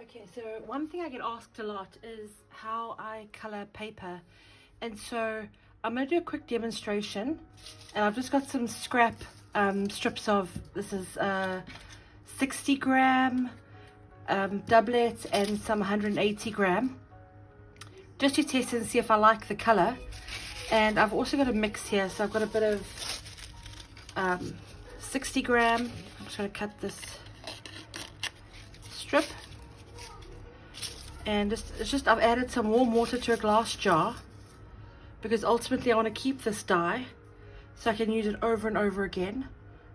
Okay, so one thing I get asked a lot is how I color paper, and so I'm going to do a quick demonstration. And I've just got some scrap strips of, this is 60 gram doublet and some 180 gram, just to test and see if I like the color. And I've also got a mix here, so I've got a bit of 60 gram. I'm just going to cut this strip. And I've added some warm water to a glass jar, because ultimately I want to keep this dye so I can use it over and over again.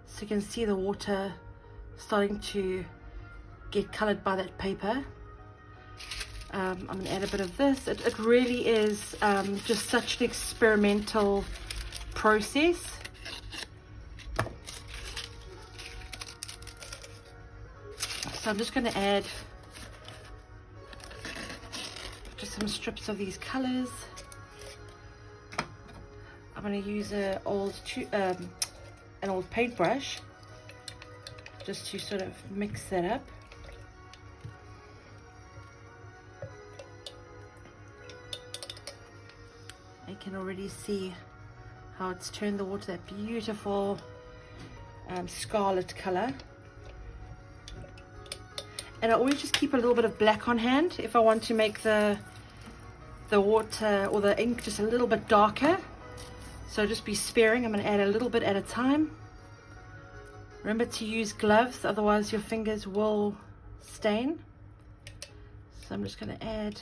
So you can see the water starting to get colored by that paper. I'm going to add a bit of this. It really is just such an experimental process. So I'm just going to add just some strips of these colors. I'm going to use an old paintbrush just to sort of mix that up. You can already see how it's turned the water that beautiful scarlet color. And I always just keep a little bit of black on hand if I want to make the water or the ink just a little bit darker. So just be sparing. I'm going to add a little bit at a time. Remember to use gloves, otherwise your fingers will stain. So I'm just going to add,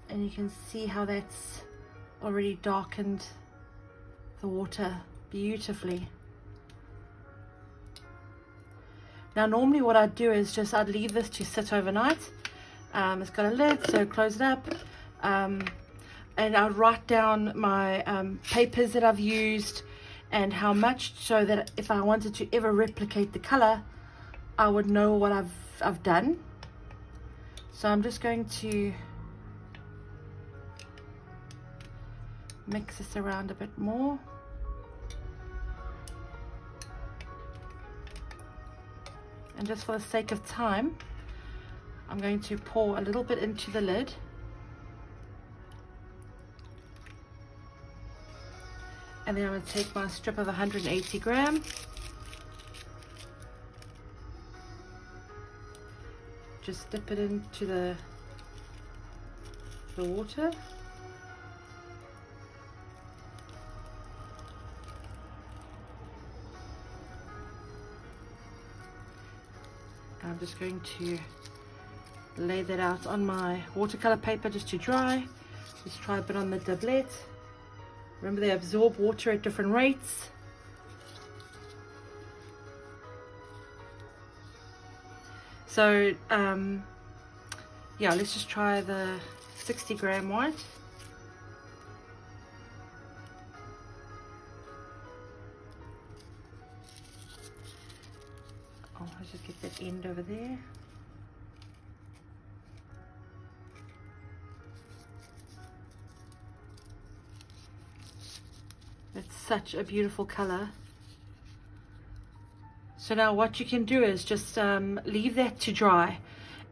and you can see how that's already darkened the water beautifully. Now normally what I'd do is I'd leave this to sit overnight. It's got a lid, so close it up. And I'd write down my papers that I've used and how much, so that if I wanted to ever replicate the color, I would know what I've done. So I'm just going to mix this around a bit more. And just for the sake of time, I'm going to pour a little bit into the lid. And then I'm going to take my strip of 180 gram. Just dip it into the water. I'm just going to lay that out on my watercolor paper just to dry. Just try a bit on the doublet. Remember, they absorb water at different rates. So yeah, let's just try the 60 gram white. Oh, let's just get that end over there. It's such a beautiful color. So now what you can do is just leave that to dry,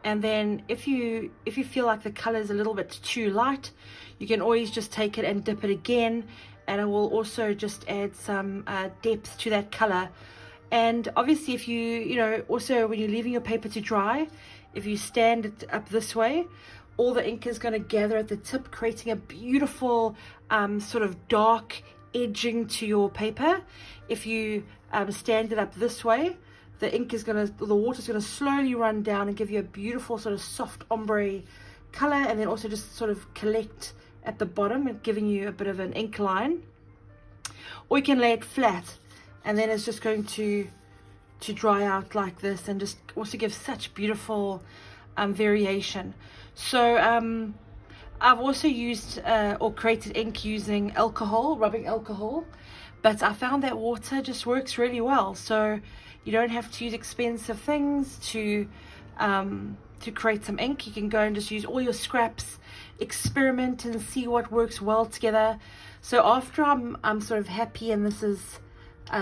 and then if you feel like the color is a little bit too light, you can always just take it and dip it again, and it will also just add some depth to that color. And obviously, if you also when you're leaving your paper to dry, if you stand it up this way, all the ink is going to gather at the tip, creating a beautiful sort of dark edging to your paper. If you stand it up this way, the water is going to slowly run down and give you a beautiful sort of soft ombre color, and then also just sort of collect at the bottom and giving you a bit of an ink line. Or you can lay it flat, and then it's just going to dry out like this, and just also give such beautiful variation. So I've also used or created ink using rubbing alcohol, but I found that water just works really well. So you don't have to use expensive things to create some ink. You can go and just use all your scraps, experiment and see what works well together. So after I'm sort of happy and this is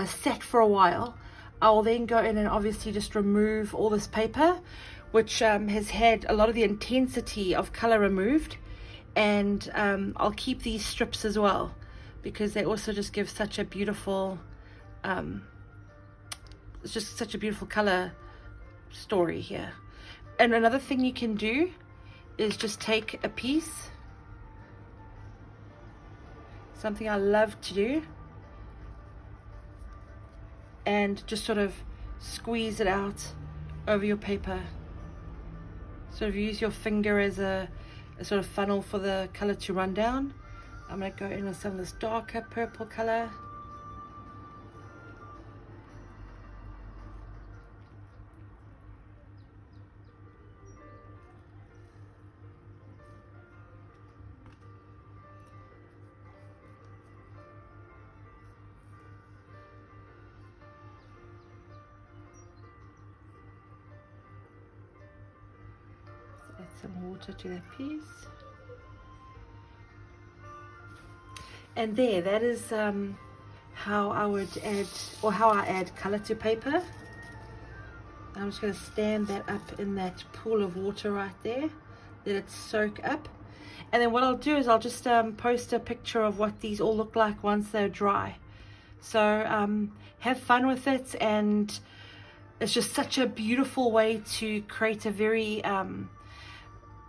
sat for a while, I will then go in and obviously just remove all this paper, which has had a lot of the intensity of color removed, and I'll keep these strips as well because they also just give such a beautiful it's just such a beautiful color story here. And another thing you can do is just take a piece, something I love to do, and just sort of squeeze it out over your paper. Sort of use your finger as a sort of funnel for the color to run down. I'm going to go in with some of this darker purple color. Add some water to that piece. And there, that is how I would add, or how I add color to paper. I'm just going to stand that up in that pool of water right there, let it soak up. And then what I'll do is I'll just post a picture of what these all look like once they're dry. So have fun with it, and it's just such a beautiful way to create a very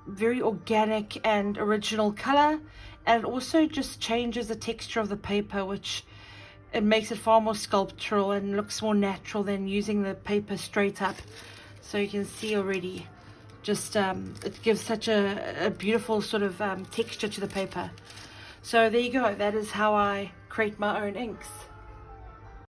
very organic and original color, and it also just changes the texture of the paper, which it makes it far more sculptural and looks more natural than using the paper straight up. So you can see already just it gives such a beautiful sort of texture to the paper. So there you go, that is how I create my own inks.